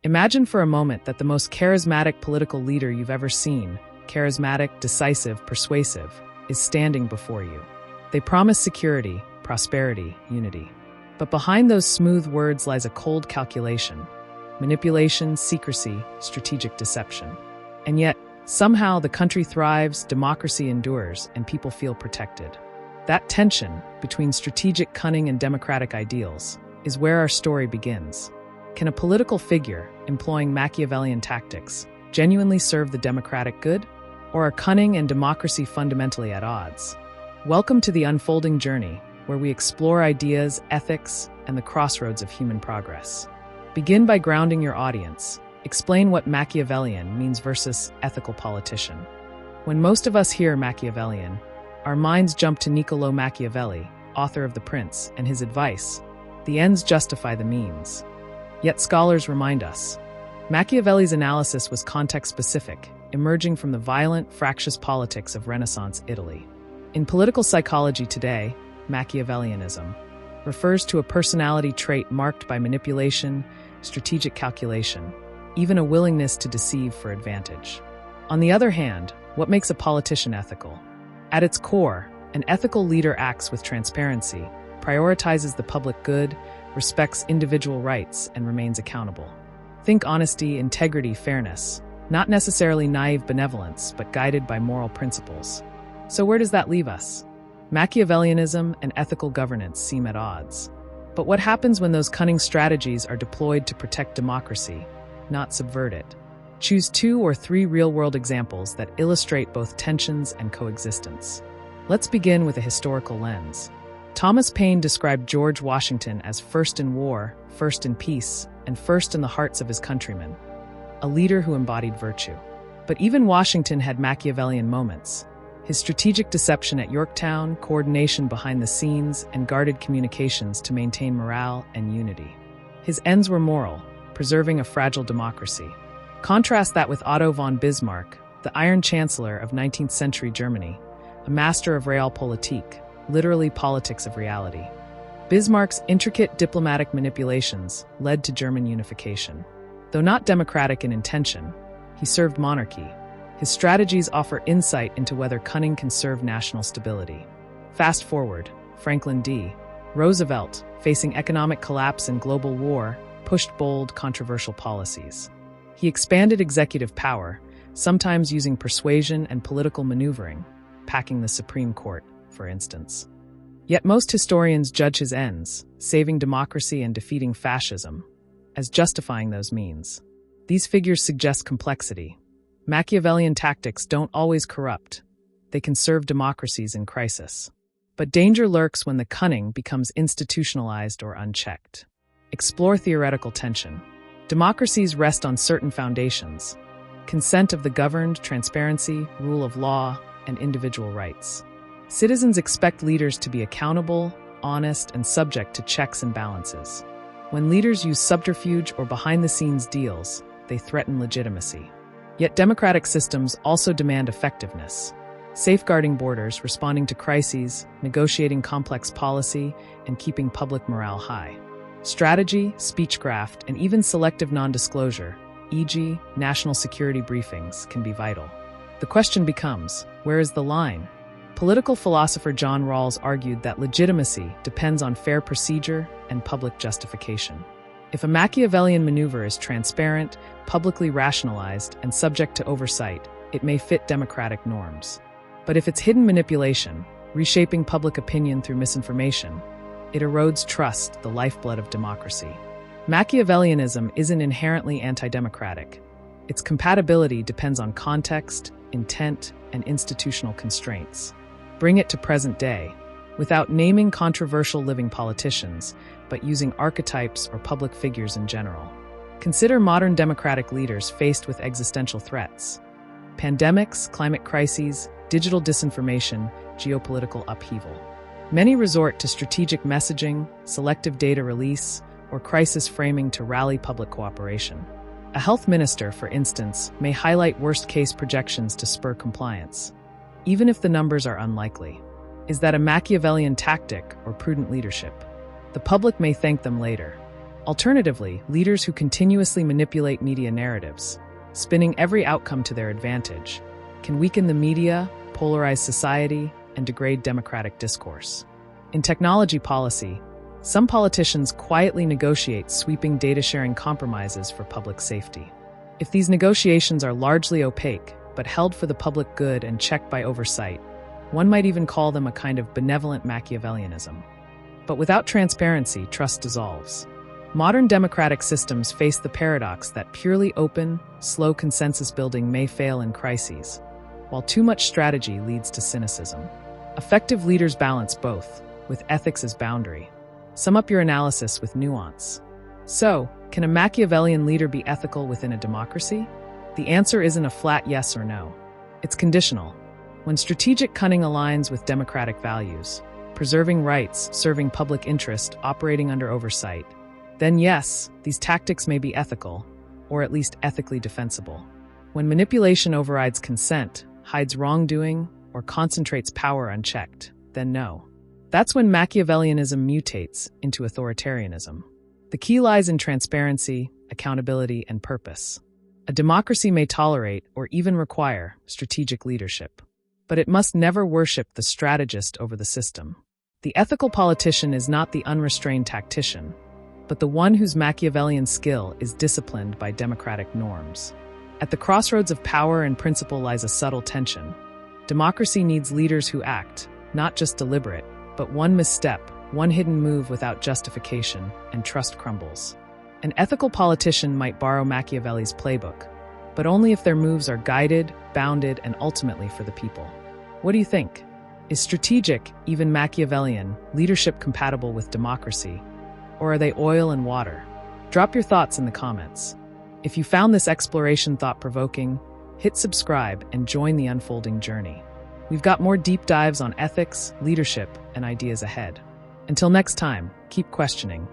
Imagine for a moment that the most charismatic political leader you've ever seen, charismatic, decisive, persuasive, is standing before you. They promise security, prosperity, unity. But behind those smooth words lies a cold calculation: manipulation, secrecy, strategic deception. And yet, somehow the country thrives, democracy endures, and people feel protected. That tension between strategic cunning and democratic ideals is where our story begins. Can a political figure, employing Machiavellian tactics, genuinely serve the democratic good? Or are cunning and democracy fundamentally at odds? Welcome to the unfolding journey, where we explore ideas, ethics, and the crossroads of human progress. Begin by grounding your audience. Explain what Machiavellian means versus ethical politician. When most of us hear Machiavellian, our minds jump to Niccolò Machiavelli, author of The Prince, and his advice: the ends justify the means. Yet scholars remind us, Machiavelli's analysis was context-specific, emerging from the violent, fractious politics of Renaissance Italy. In political psychology today, Machiavellianism refers to a personality trait marked by manipulation, strategic calculation, even a willingness to deceive for advantage. On the other hand, what makes a politician ethical? At its core, an ethical leader acts with transparency, prioritizes the public good, respects individual rights, and remains accountable. Think honesty, integrity, fairness, not necessarily naive benevolence, but guided by moral principles. So where does that leave us? Machiavellianism and ethical governance seem at odds. But what happens when those cunning strategies are deployed to protect democracy, not subvert it? Choose 2 or 3 real-world examples that illustrate both tensions and coexistence. Let's begin with a historical lens. Thomas Paine described George Washington as first in war, first in peace, and first in the hearts of his countrymen, a leader who embodied virtue. But even Washington had Machiavellian moments. His strategic deception at Yorktown, coordination behind the scenes, and guarded communications to maintain morale and unity. His ends were moral, preserving a fragile democracy. Contrast that with Otto von Bismarck, the Iron Chancellor of 19th century Germany, a master of realpolitik, literally politics of reality. Bismarck's intricate diplomatic manipulations led to German unification. Though not democratic in intention, he served monarchy. His strategies offer insight into whether cunning can serve national stability. Fast forward, Franklin D. Roosevelt, facing economic collapse and global war, pushed bold, controversial policies. He expanded executive power, sometimes using persuasion and political maneuvering, packing the Supreme Court, for instance. Yet most historians judge his ends, saving democracy and defeating fascism, as justifying those means. These figures suggest complexity. Machiavellian tactics don't always corrupt. They can serve democracies in crisis. But danger lurks when the cunning becomes institutionalized or unchecked. Explore theoretical tension. Democracies rest on certain foundations: consent of the governed, transparency, rule of law, and individual rights. Citizens expect leaders to be accountable, honest, and subject to checks and balances. When leaders use subterfuge or behind-the-scenes deals, they threaten legitimacy. Yet democratic systems also demand effectiveness: safeguarding borders, responding to crises, negotiating complex policy, and keeping public morale high. Strategy, speechcraft, and even selective non-disclosure, e.g., national security briefings, can be vital. The question becomes, where is the line? Political philosopher John Rawls argued that legitimacy depends on fair procedure and public justification. If a Machiavellian maneuver is transparent, publicly rationalized, and subject to oversight, it may fit democratic norms. But if it's hidden manipulation, reshaping public opinion through misinformation, it erodes trust, the lifeblood of democracy. Machiavellianism isn't inherently anti-democratic. Its compatibility depends on context, intent, and institutional constraints. Bring it to present day, without naming controversial living politicians, but using archetypes or public figures in general. Consider modern democratic leaders faced with existential threats: pandemics, climate crises, digital disinformation, geopolitical upheaval. Many resort to strategic messaging, selective data release, or crisis framing to rally public cooperation. A health minister, for instance, may highlight worst-case projections to spur compliance, even if the numbers are unlikely. Is that a Machiavellian tactic or prudent leadership? The public may thank them later. Alternatively, leaders who continuously manipulate media narratives, spinning every outcome to their advantage, can weaken the media, polarize society, and degrade democratic discourse. In technology policy, some politicians quietly negotiate sweeping data-sharing compromises for public safety. If these negotiations are largely opaque, but held for the public good and checked by oversight, one might even call them a kind of benevolent Machiavellianism. But without transparency, trust dissolves. Modern democratic systems face the paradox that purely open, slow consensus building may fail in crises, while too much strategy leads to cynicism. Effective leaders balance both, with ethics as boundary. Sum up your analysis with nuance. So, can a Machiavellian leader be ethical within a democracy? The answer isn't a flat yes or no. It's conditional. When strategic cunning aligns with democratic values, preserving rights, serving public interest, operating under oversight, then yes, these tactics may be ethical, or at least ethically defensible. When manipulation overrides consent, hides wrongdoing, or concentrates power unchecked, then no. That's when Machiavellianism mutates into authoritarianism. The key lies in transparency, accountability, and purpose. A democracy may tolerate, or even require, strategic leadership, but it must never worship the strategist over the system. The ethical politician is not the unrestrained tactician, but the one whose Machiavellian skill is disciplined by democratic norms. At the crossroads of power and principle lies a subtle tension. Democracy needs leaders who act, not just deliberate, but one misstep, one hidden move without justification, and trust crumbles. An ethical politician might borrow Machiavelli's playbook, but only if their moves are guided, bounded, and ultimately for the people. What do you think? Is strategic, even Machiavellian, leadership compatible with democracy? Or are they oil and water? Drop your thoughts in the comments. If you found this exploration thought-provoking, hit subscribe and join the unfolding journey. We've got more deep dives on ethics, leadership, and ideas ahead. Until next time, keep questioning,